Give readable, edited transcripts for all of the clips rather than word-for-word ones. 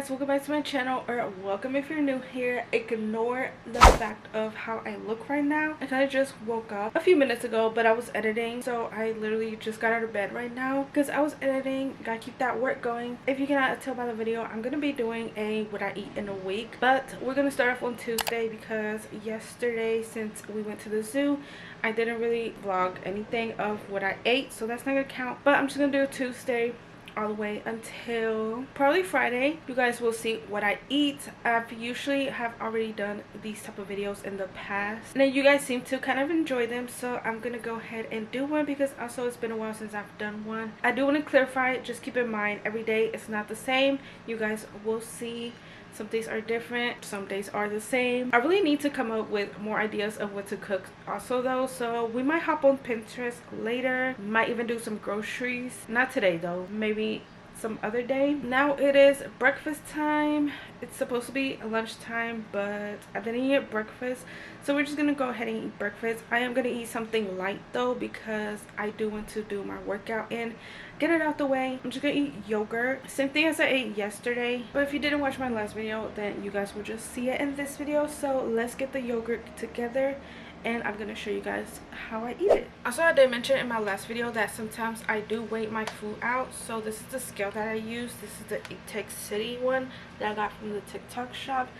Welcome back to my channel, or welcome if you're new here. Ignore the fact of how I look right now. I kind of just woke up a few minutes ago, but I was editing, so I literally just got out of bed right now because I was editing. Gotta keep that work going. If you cannot tell by the video, I'm gonna be doing a what I eat in a week, but we're gonna start off on Tuesday because yesterday, since we went to the zoo, I didn't really vlog anything of what I ate, so that's not gonna count. But I'm just gonna do Tuesday all the way until probably Friday. You guys will see what I eat. I've usually have already done these type of videos in the past, and then you guys seem to kind of enjoy them, so I'm gonna go ahead and do one because also it's been a while since I've done one. I do want to clarify, just keep in mind every day it's not the same. You guys will see some days are different, some days are the same. I really need to come up with more ideas of what to cook also though, so we might hop on Pinterest later. Might even do some groceries, not today though, maybe some other day. Now it is breakfast time. It's supposed to be lunchtime, but I didn't eat breakfast, so we're just gonna go ahead and eat breakfast. I am gonna eat something light though because I do want to do my workout and get it out the way. I'm just gonna eat yogurt, same thing as I ate yesterday, but if you didn't watch my last video, then you guys will just see it in this video. So let's get the yogurt together and I'm gonna show you guys how I eat it. Also, I did mention in my last video that sometimes I do weigh my food out, so this is the scale that I use. This is the Eatec City one that I got from the TikTok shop.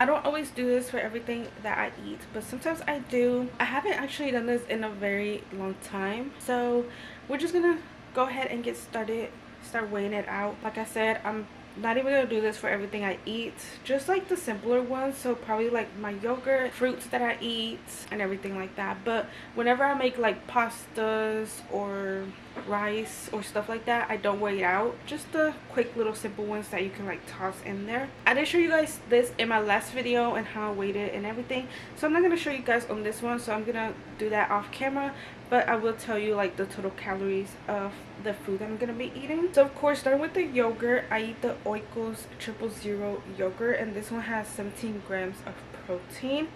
I don't always do this for everything that I eat, but sometimes I do. I haven't actually done this in a very long time, so we're just gonna go ahead and get started, start weighing it out. Like I said, I'm not even gonna do this for everything I eat, just like the simpler ones, so probably like my yogurt, fruits that I eat and everything like that. But whenever I make like pastas or rice or stuff like that, I don't weigh it out, just the quick little simple ones that you can like toss in there. I did show you guys this in my last video and how I weighed it and everything, so I'm not gonna show you guys on this one, so I'm gonna do that off camera, but I will tell you like the total calories of the food that I'm gonna be eating. So of course, starting with the yogurt, I eat the Oikos 000 yogurt, and this one has 17 grams of protein.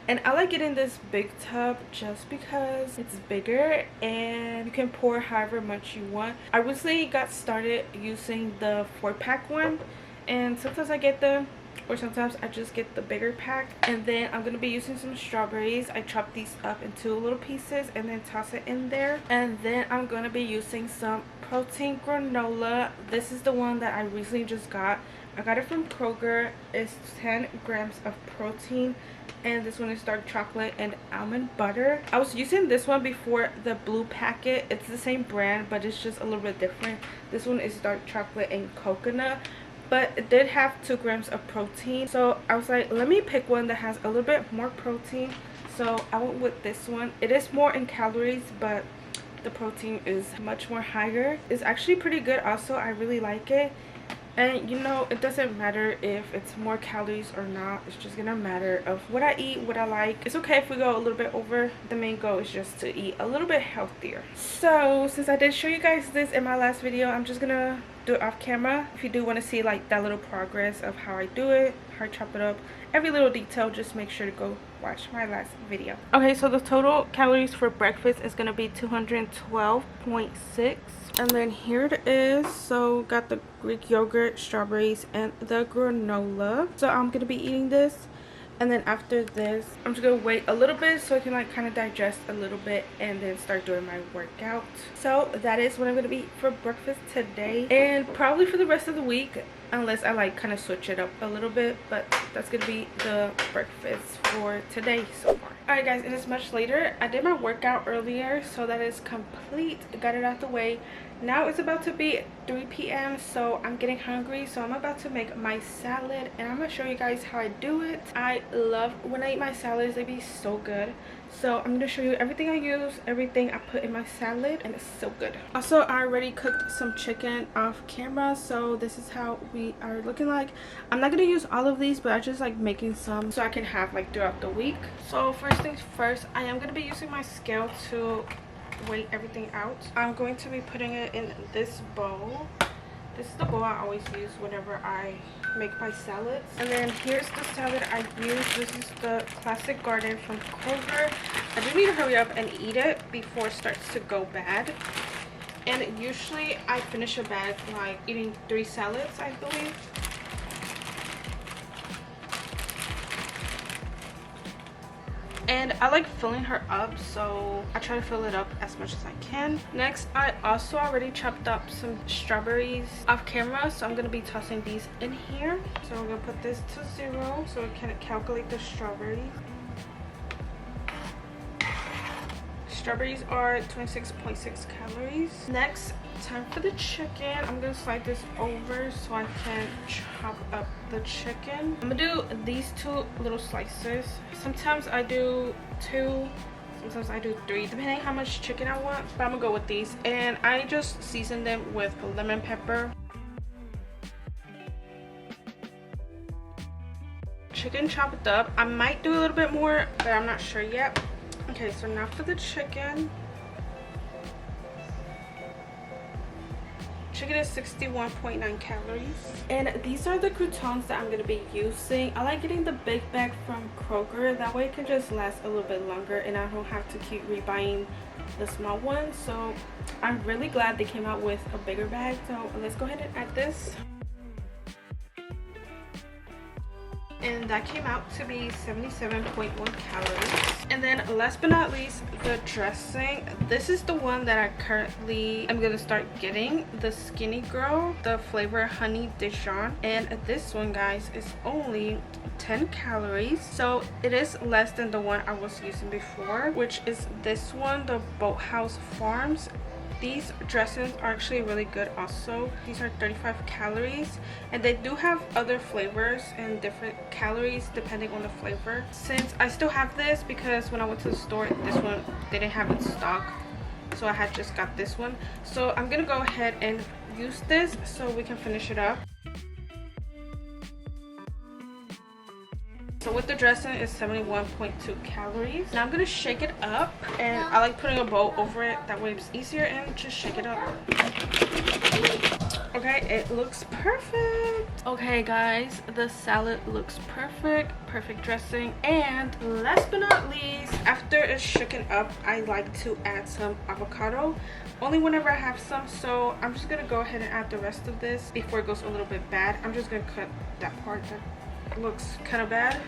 And I like it in this big tub just because it's bigger and you can pour however much you want. I recently got started using the 4-pack one, and sometimes I get the, or sometimes I just get the bigger pack. And then I'm gonna be using some strawberries. I chop these up into little pieces and then toss it in there. And then I'm gonna be using some protein granola. This is the one that I recently just got. I got it from Kroger. It's 10 grams of protein, and this one is dark chocolate and almond butter. I was using this one before, the blue packet. It's the same brand, but it's just a little bit different. This one is dark chocolate and coconut, but it did have 2 grams of protein, so I was like, let me pick one that has a little bit more protein. So I went with this one. It is more in calories, but the protein is much more higher. It's actually pretty good also. I really like it. And you know, it doesn't matter if it's more calories or not, it's just gonna matter of what I eat, what I like. It's okay if we go a little bit over. The main goal is just to eat a little bit healthier. So since I did show you guys this in my last video, I'm just gonna do it off camera. If you do want to see like that little progress of how I do it, how I chop it up, every little detail, just make sure to go watch my last video. Okay, so the total calories for breakfast is gonna be 212.6, and then here it is. So got the Greek yogurt, strawberries, and the granola. So I'm gonna be eating this, and then after this I'm just gonna wait a little bit so I can like kind of digest a little bit and then start doing my workout. So that is what I'm gonna be eating for breakfast today, and probably for the rest of the week, unless I like kind of switch it up a little bit. But that's gonna be the breakfast for today so far. All right guys, it is much later. I did my workout earlier, so that is complete. Got it out the way. Now it's about to be 3 p.m. so I'm getting hungry, so I'm about to make my salad, and I'm gonna show you guys how I do it. I love when I eat my salads, they be so good. So I'm gonna show you everything I use, everything I put in my salad, and it's so good. Also, I already cooked some chicken off camera, so this is how we are looking like. I'm not gonna use all of these, but I just like making some so I can have like throughout the week. So first things first, I am gonna be using my scale to weigh everything out. I'm going to be putting it in this bowl. This is the bowl I always use whenever I make my salads. And then here's the salad I use. This is the Classic Garden from Kroger. I do need to hurry up and eat it before it starts to go bad. And usually I finish a bag like eating 3 salads, I believe. And I like filling her up, so I try to fill it up as much as I can. Next, I also already chopped up some strawberries off camera, so I'm going to be tossing these in here. So I'm going to put this to 0 so it can calculate the strawberries. Strawberries are 26.6 calories. Next, time for the chicken. I'm gonna slide this over so I can chop up the chicken. I'm gonna do these 2 little slices. Sometimes I do 2, sometimes I do 3, depending how much chicken I want, but I'm gonna go with these. And I just season them with lemon pepper. Chicken chopped up. I might do a little bit more, but I'm not sure yet. Okay, so now for the chicken. Chicken is 61.9 calories. And these are the croutons that I'm going to be using. I like getting the big bag from Kroger. That way it can just last a little bit longer and I don't have to keep rebuying the small ones. So I'm really glad they came out with a bigger bag. So let's go ahead and add this. And that came out to be 77.1 calories. And then last but not least, the dressing. This is the one that I currently am gonna start getting, the Skinny Girl, the flavor Honey Dijon. And this one, guys, is only 10 calories, so it is less than the one I was using before, which is this one, the Boathouse Farms. These dressings are actually really good also. These are 35 calories and they do have other flavors and different calories depending on the flavor. Since I still have this because when I went to the store, this one they didn't have in stock, so I had just got this one. So I'm gonna go ahead and use this so we can finish it up. So with the dressing is 71.2 calories. Now I'm gonna shake it up, and I like putting a bowl over it, that way it's easier, and just shake it up. Okay, it looks perfect. Okay guys, the salad looks perfect. Perfect dressing. And last but not least, after it's shaken up, I like to add some avocado. Only whenever I have some, so I'm just gonna go ahead and add the rest of this before it goes a little bit bad. I'm just gonna cut that part that looks kind of bad.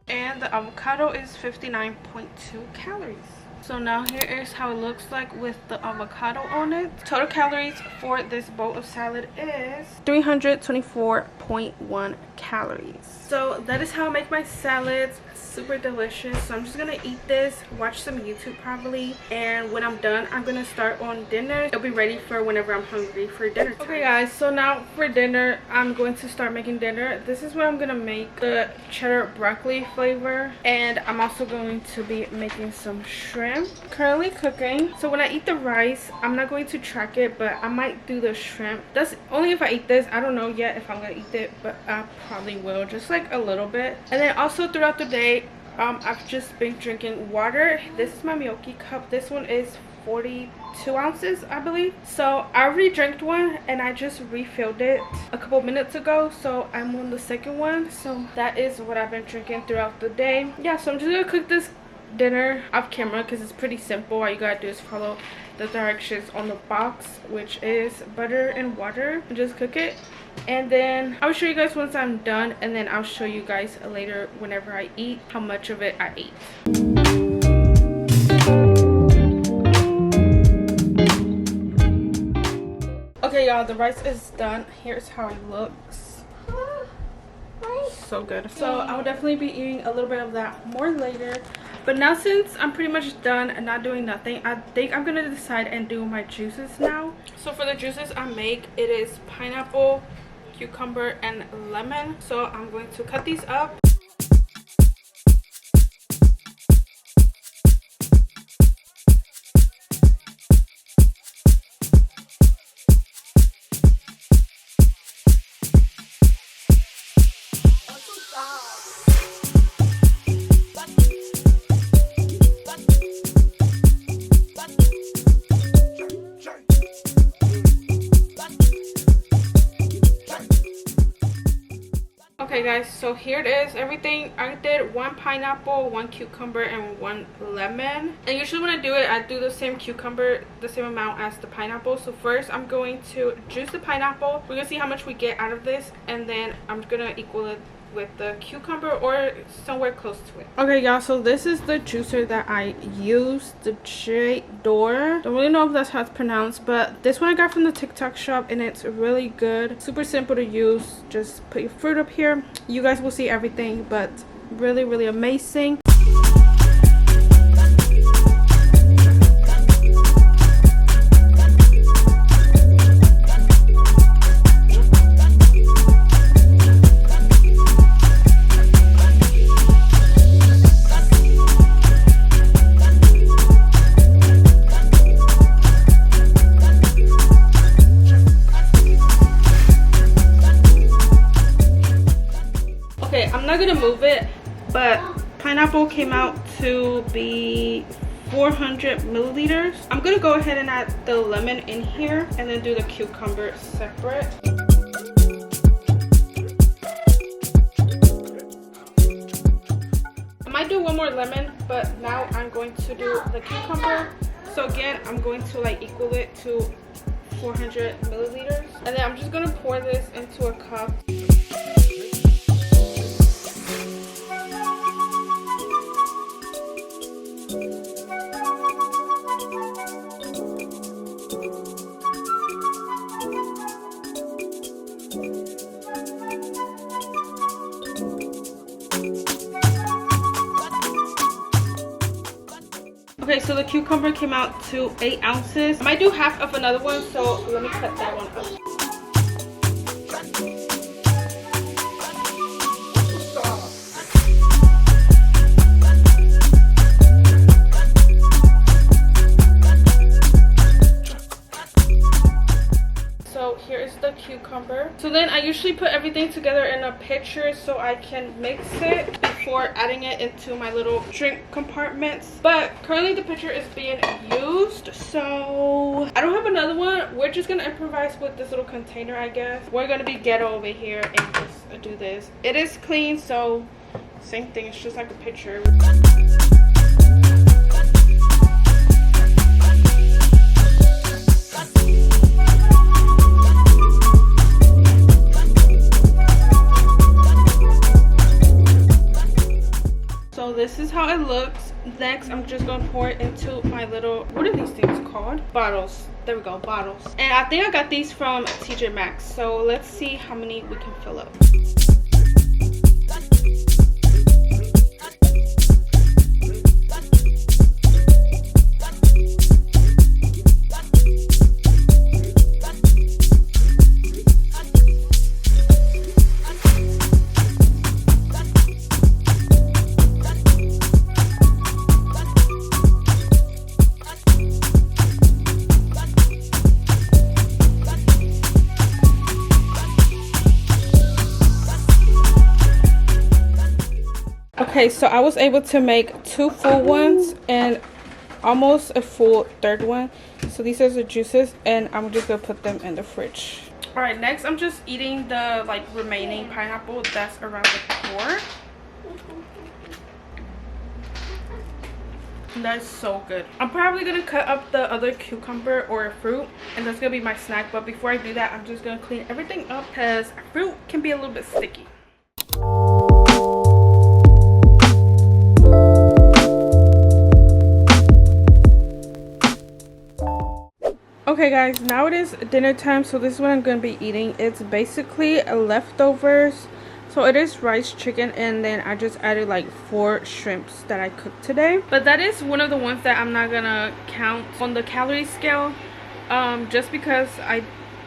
And the avocado is 59.2 calories. So now here is how it looks like with the avocado on it. Total calories for this bowl of salad is 324.1 calories. So that is how I make my salads. Super delicious. So I'm just gonna eat this, watch some YouTube probably, and when I'm done I'm gonna start on dinner. It'll be ready for whenever I'm hungry for dinner time. Okay guys, so now for dinner I'm going to start making dinner. This is what I'm gonna make, the cheddar broccoli flavor, and I'm also going to be making some shrimp. Currently cooking. So when I eat the rice, I'm not going to track it, but I might do the shrimp. That's only if I eat this. I don't know yet if I'm gonna eat it, but I probably will, just like a little bit. And then also throughout the day, I've just been drinking water. This is my Milky cup. This one is 42 ounces, I believe. So I already drank one and I just refilled it a couple minutes ago, so I'm on the second one. So that is what I've been drinking throughout the day. Yeah, so I'm just gonna cook this dinner off camera because it's pretty simple. All you gotta do is follow the directions on the box, which is butter and water, and just cook it. And then I'll show you guys once I'm done, and then I'll show you guys later whenever I eat how much of it I ate. Okay y'all, the rice is done. Here's how it looks. So good. So I will definitely be eating a little bit of that more later. But now since I'm pretty much done and not doing nothing, I think I'm gonna decide and do my juices now. So for the juices I make, it is pineapple, cucumber, and lemon. So I'm going to cut these up. Okay guys, so here it is. Everything I did: 1 pineapple, 1 cucumber, and 1 lemon. And usually when I do it, I do the same cucumber, the same amount as the pineapple. So first I'm going to juice the pineapple. We're gonna see how much we get out of this, and then I'm gonna equal it with the cucumber or somewhere close to it. Okay y'all, so this is the juicer that I used, the J'adore. Don't really know if that's how it's pronounced, but this one I got from the TikTok shop and it's really good. Super simple to use. Just put your fruit up here. You guys will see everything, but really amazing. Okay, I'm not gonna move it, but pineapple came out to be 400 milliliters. I'm gonna go ahead and add the lemon in here and then do the cucumber separate. I might do 1 more lemon, but now I'm going to do the cucumber. So again, I'm going to like equal it to 400 milliliters. And then I'm just gonna pour this into a cup. Okay, so the cucumber came out to 8 ounces. I might do half of another one, so let me cut that one up. So here is the cucumber. So then I usually put everything together in a pitcher so I can mix it before adding it into my little drink compartments. But currently the pitcher is being used, so I don't have another one. We're just gonna improvise with this little container, I guess. We're gonna be ghetto over here and just do this. It is clean, so same thing. It's just like a pitcher. So this is how it looks. Next, I'm just gonna pour it into my little, what are these things called? Bottles. There we go, bottles. And I think I got these from TJ Maxx. So let's see how many we can fill up. Okay, so I was able to make 2 full ones and almost a full third one. So these are the juices and I'm just gonna put them in the fridge. All right, next I'm just eating the like remaining pineapple that's around the core. That's so good. I'm probably gonna cut up the other cucumber or fruit and that's gonna be my snack, but before I do that, I'm just gonna clean everything up because fruit can be a little bit sticky. Okay guys, now it is dinner time, so this is what I'm going to be eating. It's basically leftovers. So it is rice, chicken, and then I just added like 4 shrimps that I cooked today. But that is one of the ones that I'm not going to count on the calorie scale, just because I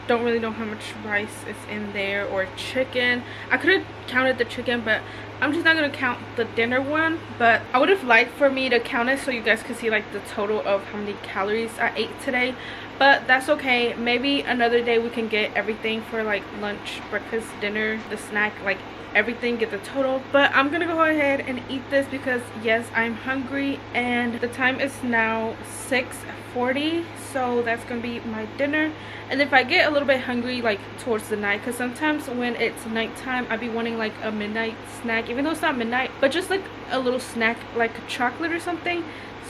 don't really know how much rice is in there or chicken. I could have counted the chicken, but I'm just not going to count the dinner one. But I would have liked for me to count it so you guys could see like the total of how many calories I ate today. But that's okay. Maybe another day we can get everything for like lunch, breakfast, dinner, the snack, like everything, get the total. But I'm gonna go ahead and eat this because yes, I'm hungry and the time is now 6:40. so that's gonna be my dinner. And if I get a little bit hungry like towards the night, because sometimes when it's nighttime I be wanting like a midnight snack, even though it's not midnight, but just like a little snack like chocolate or something.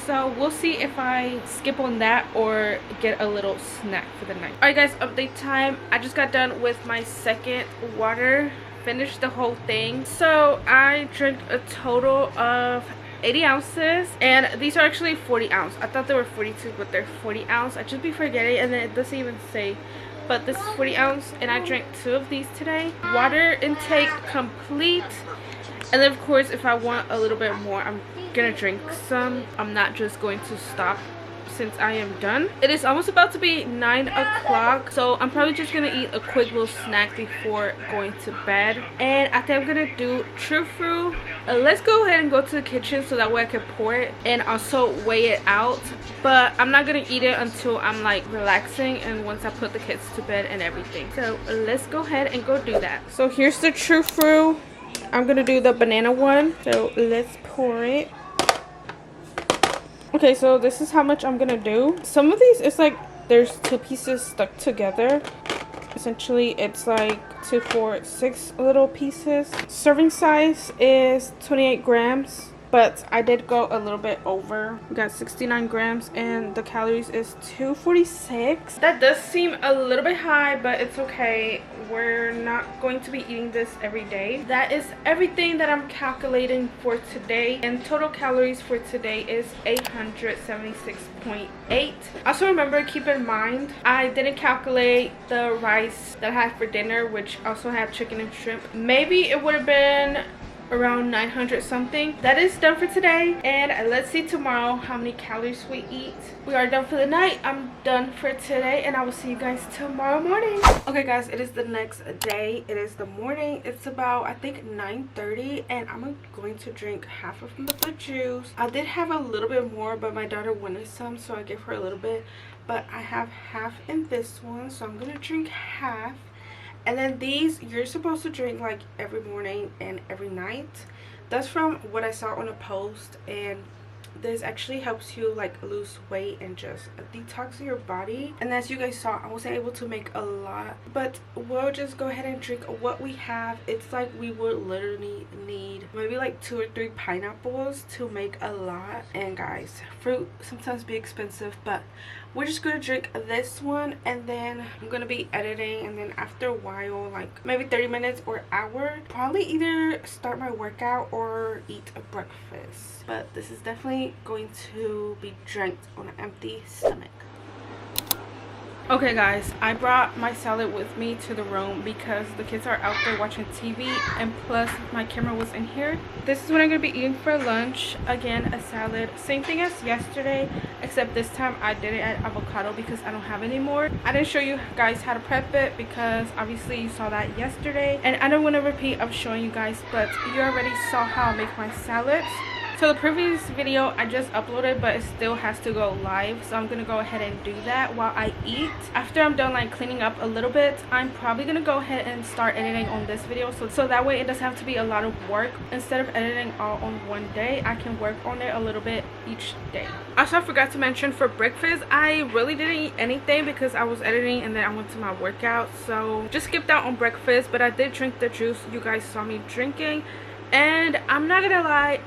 So we'll see if I skip on that or get a little snack for the night. Alright guys, update time. I just got done with my second water, finished the whole thing. So I drank a total of 80 ounces, and these are actually 40 ounce. I thought they were 42, but they're 40 ounce. I just be forgetting, and then it doesn't even say, but this is 40 ounce, and I drank 2 of these today. Water intake complete. And then of course if I want a little bit more, I'm gonna drink some. I'm not just going to stop since I am done. It is almost about to be 9 o'clock, so I'm probably just gonna eat a quick little snack before going to bed. And I think I'm gonna do True Fruit. Let's go ahead and go to the kitchen so that way I can pour it and also weigh it out. But I'm not gonna eat it until I'm like relaxing and once I put the kids to bed and everything. So let's go ahead and go do that. So here's the True Fruit. I'm gonna do the banana one, so let's pour it. Okay, so this is how much I'm gonna do. Some of these, it's like there's 2 pieces stuck together. Essentially it's like 2, 4, 6 little pieces. Serving size is 28 grams, but I did go a little bit over. We got 69 grams and the calories is 246. That does seem a little bit high, but it's okay. We're not going to be eating this every day. That is everything that I'm calculating for today, and total calories for today is 876.8. Also remember, keep in mind I didn't calculate the rice that I had for dinner, which also had chicken and shrimp. Maybe it would have been around 900 something. That is done for today, and let's see tomorrow how many calories we eat. We are done for the night. I'm done for today, and I will see you guys tomorrow morning. Okay guys, it is the next day. It is the morning. It's about, I think, 9:30, and I'm going to drink half of the juice. I did have a little bit more, but my daughter wanted some, so I gave her a little bit, but I have half in this one, so I'm gonna drink half. And then these, you're supposed to drink like every morning and every night. That's from what I saw on a post, and this actually helps you like lose weight and just detox your body. And as you guys saw, I wasn't able to make a lot, but we'll just go ahead and drink what we have. It's like we would literally need maybe like 2 or 3 pineapples to make a lot. And guys, fruit sometimes be expensive, but we're just gonna drink this one, and then I'm gonna be editing, and then after a while, like maybe 30 minutes or hour, probably either start my workout or eat a breakfast. But this is definitely going to be drank on an empty stomach. Okay guys, I brought my salad with me to the room because the kids are out there watching TV, and plus my camera was in here. This is what I'm going to be eating for lunch. Again, a salad. Same thing as yesterday, except this time I didn't add avocado because I don't have any more. I didn't show you guys how to prep it because obviously you saw that yesterday. And I don't want to repeat of showing you guys, but you already saw how I make my salads. So the previous video I just uploaded, but it still has to go live, so I'm gonna go ahead and do that while I eat. After I'm done like cleaning up a little bit, I'm probably gonna go ahead and start editing on this video, so that way it doesn't have to be a lot of work. Instead of editing all on one day, I can work on it a little bit each day. Also, I forgot to mention, for breakfast I really didn't eat anything because I was editing and then I went to my workout, so just skipped out on breakfast. But I did drink the juice you guys saw me drinking. And I'm not gonna lie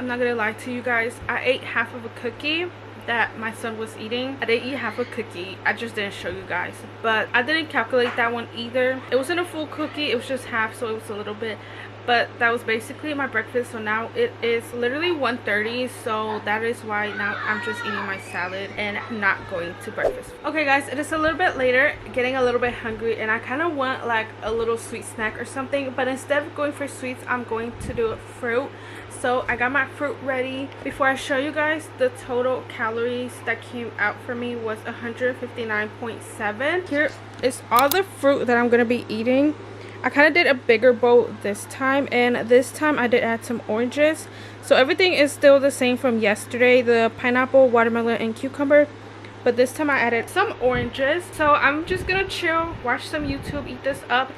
to you guys, I ate half of a cookie that my son was eating. I didn't eat half a cookie, I just didn't show you guys, but I didn't calculate that one either. It wasn't a full cookie, it was just half, so it was a little bit. But that was basically my breakfast. So now it is literally 1:30, so that is why now I'm just eating my salad and not going to breakfast. Okay guys, it is a little bit later, getting a little bit hungry, and I kind of want like a little sweet snack or something, but instead of going for sweets, I'm going to do fruit. So I got my fruit ready. Before I show you guys, the total calories that came out for me was 159.7. Here is all the fruit that I'm gonna be eating. I kind of did a bigger bowl this time, and this time I did add some oranges. So everything is still the same from yesterday, the pineapple, watermelon, and cucumber, but this time I added some oranges. So I'm just gonna chill, watch some YouTube, eat this up,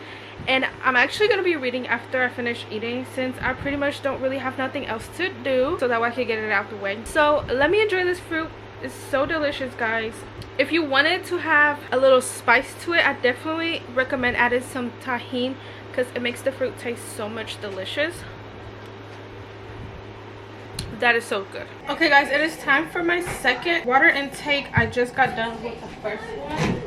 and I'm actually gonna be reading after I finish eating, since I pretty much don't really have nothing else to do, so that way I can get it out the way. So let me enjoy this fruit It's so delicious, guys. If you wanted to have a little spice to it, I definitely recommend adding some tahini because it makes the fruit taste so much delicious. That is so good. Okay guys, it is time for my second water intake. I just got done with the first one.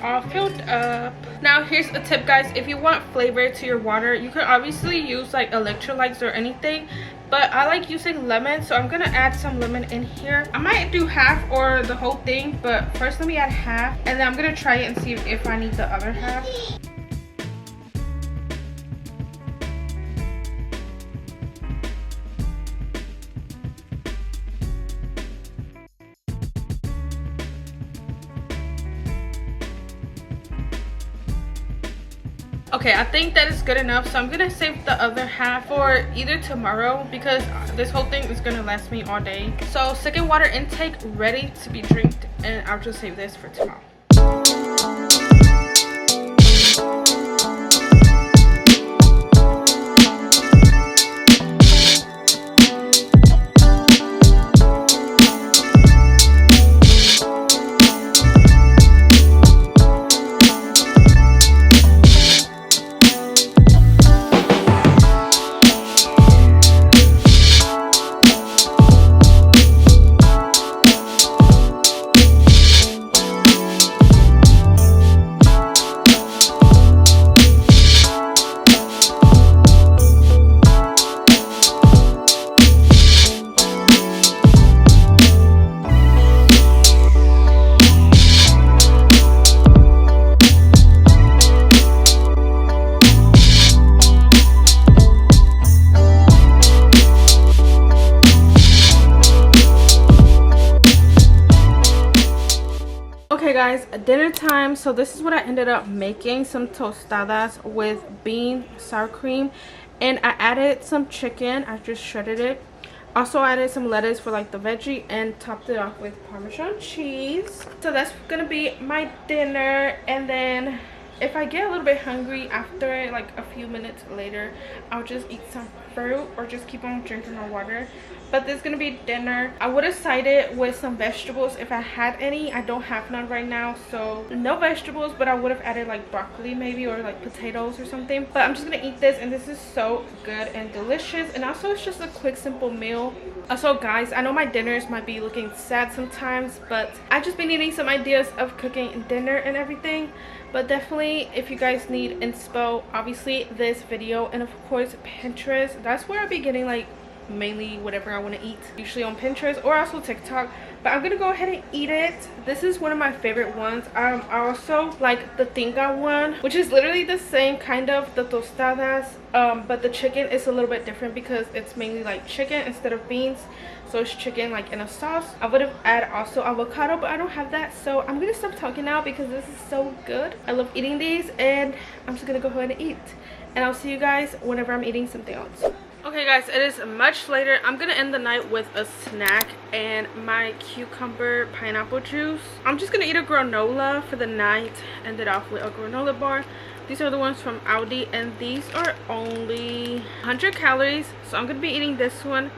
All filled up. Now here's a tip, guys. If you want flavor to your water, you can obviously use like electrolytes or anything, but I like using lemon, so I'm gonna add some lemon in here. I might do half or the whole thing, but first let me add half, and then I'm gonna try it and see if I need the other half. Okay, I think that is good enough, so I'm gonna save the other half for either tomorrow because this whole thing is gonna last me all day. So second water intake ready to be drank, and I'll just save this for tomorrow. Okay guys, dinner time. So this is what I ended up making: some tostadas with bean sour cream, and I added some chicken. I just shredded it. Also added some lettuce for like the veggie, and topped it off with Parmesan cheese. So that's gonna be my dinner, and then if I get a little bit hungry after, like a few minutes later, I'll just eat some fruit or just keep on drinking my water. But this is gonna be dinner. I would have sided with some vegetables if I had any. I don't have none right now, so no vegetables, but I would have added like broccoli maybe, or like potatoes or something. But I'm just gonna eat this, and this is so good and delicious. And also it's just a quick simple meal. Also guys, I know my dinners might be looking sad sometimes, but I've just been needing some ideas of cooking dinner and everything. But definitely, if you guys need inspo, obviously this video, and of course Pinterest, that's where I'll be getting like mainly whatever I want to eat, usually on Pinterest or also TikTok. But I'm gonna go ahead and eat it. This is one of my favorite ones. I also like the tinga one, which is literally the same kind of the tostadas, but the chicken is a little bit different because it's mainly like chicken instead of beans. So it's chicken like in a sauce. I would have added also avocado, but I don't have that, so I'm gonna stop talking now because this is so good. I love eating these, and I'm just gonna go ahead and eat, and I'll see you guys whenever I'm eating something else. Okay guys, it is much later. I'm gonna end the night with a snack and my cucumber pineapple juice. I'm just gonna eat a granola for the night. End it off with a granola bar. These are the ones from Aldi, and these are only 100 calories, so I'm gonna be eating this one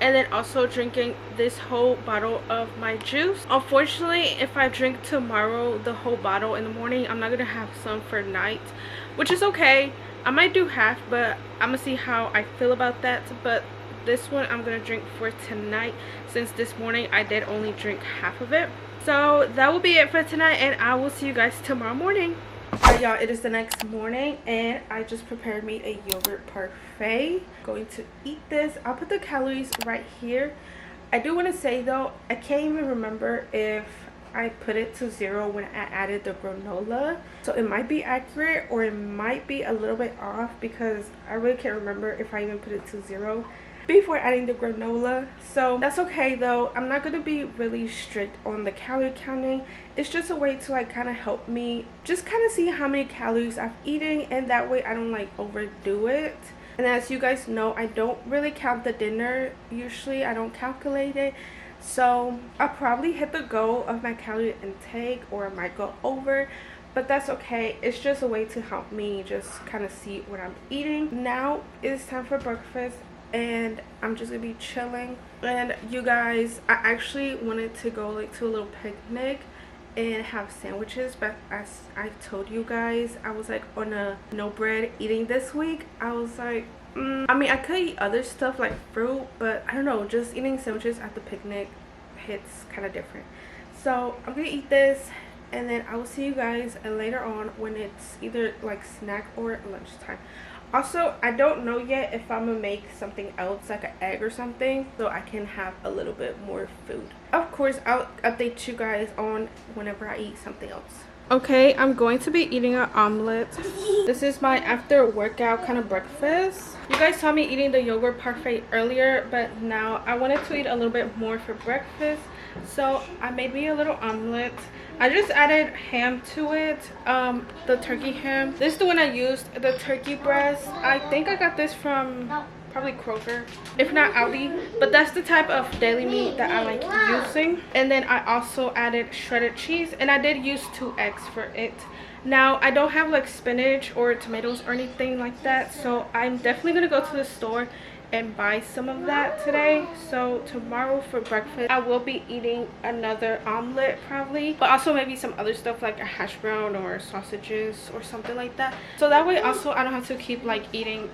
and then also drinking this whole bottle of my juice. Unfortunately, if I drink tomorrow the whole bottle in the morning, I'm not gonna have some for night, which is okay. I might do half, but I'm gonna see how I feel about that. But this one I'm gonna drink for tonight, since this morning I did only drink half of it. So that will be it for tonight, and I will see you guys tomorrow morning. Alright y'all, it is the next morning, and I just prepared me a yogurt parfait. Going to eat this. I'll put the calories right here. I do want to say though, I can't even remember if I put it to 0 when I added the granola, so it might be accurate or it might be a little bit off, because I really can't remember if I even put it to 0 before adding the granola. So that's okay though. I'm not going to be really strict on the calorie counting. It's just a way to like kind of help me just kind of see how many calories I'm eating, and that way I don't like overdo it. And as you guys know, I don't really count the dinner usually. I don't calculate it. So I'll probably hit the goal of my calorie intake, or I might go over, but that's okay. It's just a way to help me just kind of see what I'm eating. Now it's time for breakfast and I'm just gonna be chilling. And you guys, I actually wanted to go like to a little picnic and have sandwiches, but as I told you guys, I was like on a no bread eating this week. I was like I mean, I could eat other stuff like fruit, but I don't know, just eating sandwiches at the picnic hits kind of different. So I'm gonna eat this and then I will see you guys later on when it's either like snack or lunchtime. Also, I don't know yet if I'm gonna make something else like an egg or something so I can have a little bit more food. Of course, I'll update you guys on whenever I eat something else. Okay, I'm going to be eating an omelet. This is my after workout kind of breakfast. You guys saw me eating the yogurt parfait earlier, but now I wanted to eat a little bit more for breakfast. So I made me a little omelet. I just added ham to it, the turkey ham. This is the one I used, the turkey breast. I think I got this from probably Kroger, if not Aldi, but that's the type of deli meat that I like using. And then I also added shredded cheese, and I did use 2 eggs for it. Now I don't have like spinach or tomatoes or anything like that, so I'm definitely gonna go to the store and buy some of that today. So tomorrow for breakfast I will be eating another omelet probably, but also maybe some other stuff like a hash brown or sausages or something like that, so that way also I don't have to keep like eating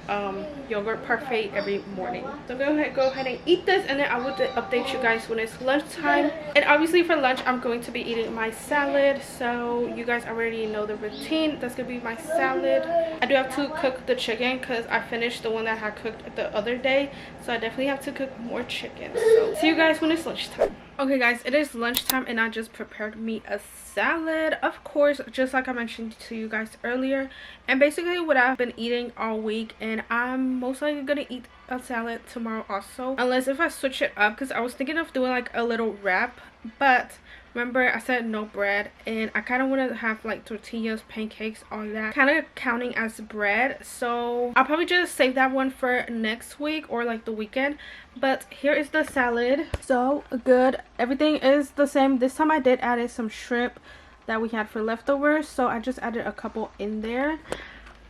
yogurt parfait every morning. So go ahead and eat this, and then I will update you guys when it's lunchtime. And obviously for lunch I'm going to be eating my salad, so you guys already know the routine. That's gonna be my salad. I do have to cook the chicken because I finished the one that I had cooked the other day, so I definitely have to cook more chicken. So see you guys when it's lunchtime. Okay guys, it is lunchtime and I just prepared me a salad, of course, just like I mentioned to you guys earlier, and basically what I've been eating all week. And I'm most likely gonna eat a salad tomorrow also, unless if I switch it up, because I was thinking of doing like a little wrap, but remember I said no bread, and I kind of want to have like tortillas, pancakes, all that kind of counting as bread. So I'll probably just save that one for next week or like the weekend. But here is the salad. So good. Everything is the same. This time I did add some shrimp that we had for leftovers, so I just added a couple in there.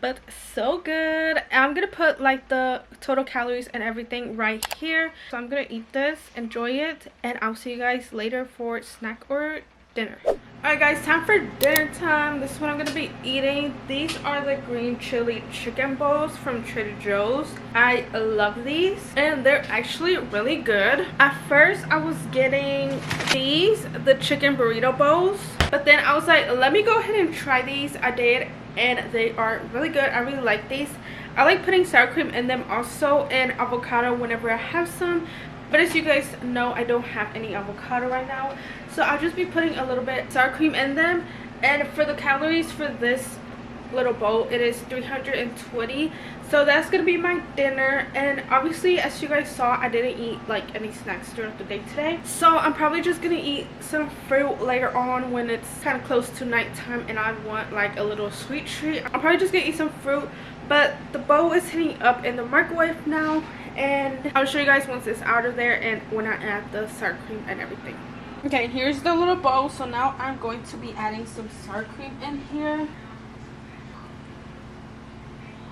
But so good. I'm gonna put like the total calories and everything right here. So I'm gonna eat this, enjoy it, and I'll see you guys later for snack or dinner. Alright guys, time for dinner time. This is what I'm gonna be eating. These are the green chili chicken bowls from Trader Joe's. I love these and they're actually really good. At first I was getting these, the chicken burrito bowls, but then I was like, let me go ahead and try these. I did, and they are really good. I really like these. I like putting sour cream in them also, and avocado whenever I have some, but as you guys know, I don't have any avocado right now, so I'll just be putting a little bit sour cream in them. And for the calories for this little bowl, it is 320, so that's gonna be my dinner. And obviously as you guys saw, I didn't eat like any snacks throughout the day today, so I'm probably just gonna eat some fruit later on when it's kind of close to nighttime and I want like a little sweet treat. I'm probably just gonna eat some fruit, but the bowl is heating up in the microwave now, and I'll show you guys once it's out of there and when I add the sour cream and everything. Okay, here's the little bowl. So now I'm going to be adding some sour cream in here.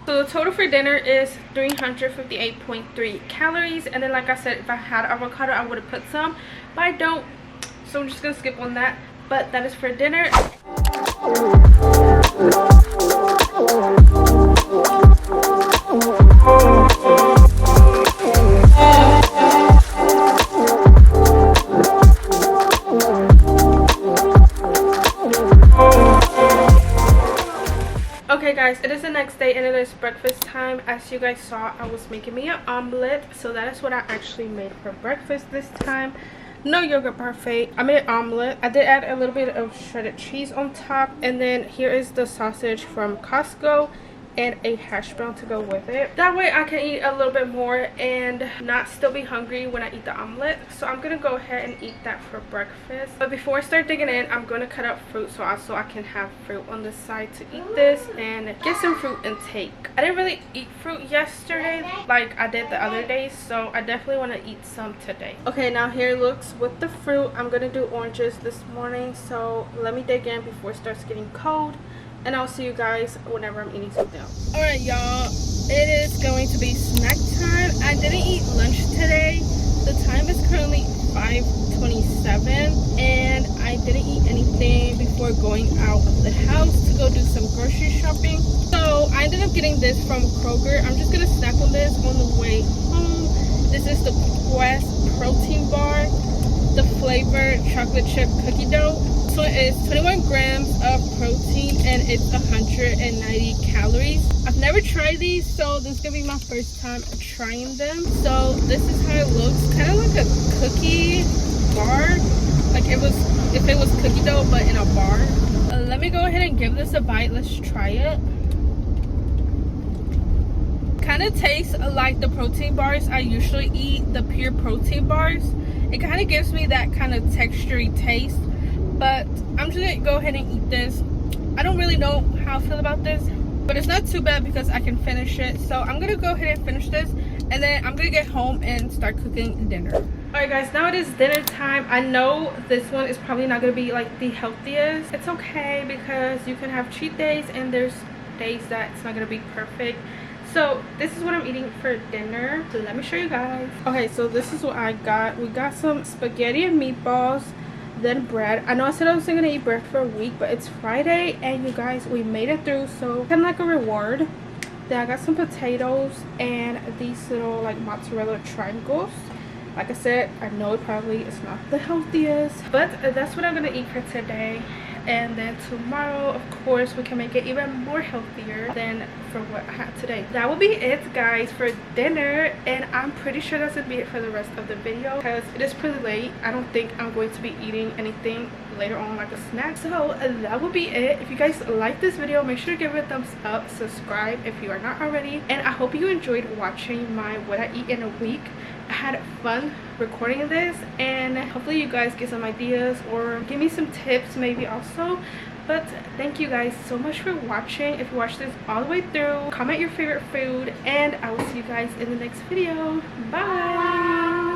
So the total for dinner is 358.3 calories. And then like I said, if I had avocado, I would have put some, but I don't. So I'm just going to skip on that. But that is for dinner. Okay guys, it is the next day and it is breakfast time. As you guys saw, I was making me an omelet, so that is what I actually made for breakfast this time. No yogurt parfait. I made an omelet. I did add a little bit of shredded cheese on top, and then here is the sausage from Costco, and a hash brown to go with it. That way I can eat a little bit more and not still be hungry when I eat the omelet. So I'm gonna go ahead and eat that for breakfast. But before I start digging in, I'm gonna cut up fruit so also I can have fruit on the side to eat this and get some fruit intake. I didn't really eat fruit yesterday like I did the other days, so I definitely want to eat some today. Okay, now here it looks with the fruit. I'm gonna do oranges this morning, so let me dig in before it starts getting cold, and I'll see you guys whenever I'm eating something else. All right, y'all, it is going to be snack time. I didn't eat lunch today. The time is currently 5:27 and I didn't eat anything before going out of the house to go do some grocery shopping. So I ended up getting this from Kroger. I'm just gonna snack on this on the way home. This is the Quest protein bar, the flavored chocolate chip cookie dough. So it's 21 grams of protein and it's 190 calories. I've never tried these, so this is gonna be my first time trying them. So this is how it looks, kind of like a cookie bar, like if it was cookie dough but in a bar. Let me go ahead and give this a bite. Let's try it. Kind of tastes like the protein bars I usually eat, the pure protein bars. It kind of gives me that kind of textury taste, but I'm just gonna go ahead and eat this. I don't really know how I feel about this, but it's not too bad because I can finish it. So I'm gonna go ahead and finish this, and then I'm gonna get home and start cooking dinner. All right, guys, now it is dinner time. I know this one is probably not gonna be like the healthiest. It's okay because you can have cheat days and there's days that it's not gonna be perfect. So this is what I'm eating for dinner. So let me show you guys. Okay, so this is what I got. We got some spaghetti and meatballs, then bread. I know I said I wasn't gonna eat bread for a week, but it's Friday and you guys, we made it through, so kind of like a reward. Then I got some potatoes and these little like mozzarella triangles. Like I said, I know it probably is not the healthiest, but that's what I'm gonna eat for today. And then tomorrow, of course, we can make it even more healthier than for what I had today. That will be it, guys, for dinner. And I'm pretty sure that's gonna be it for the rest of the video because it is pretty late. I don't think I'm going to be eating anything later on like a snack. So that will be it. If you guys like this video, make sure to give it a thumbs up, subscribe if you are not already, and I hope you enjoyed watching my what I eat in a week. I had fun recording this, and hopefully you guys get some ideas or give me some tips maybe also. But thank you guys so much for watching. If you watched this all the way through, comment your favorite food, and I will see you guys in the next video. Bye.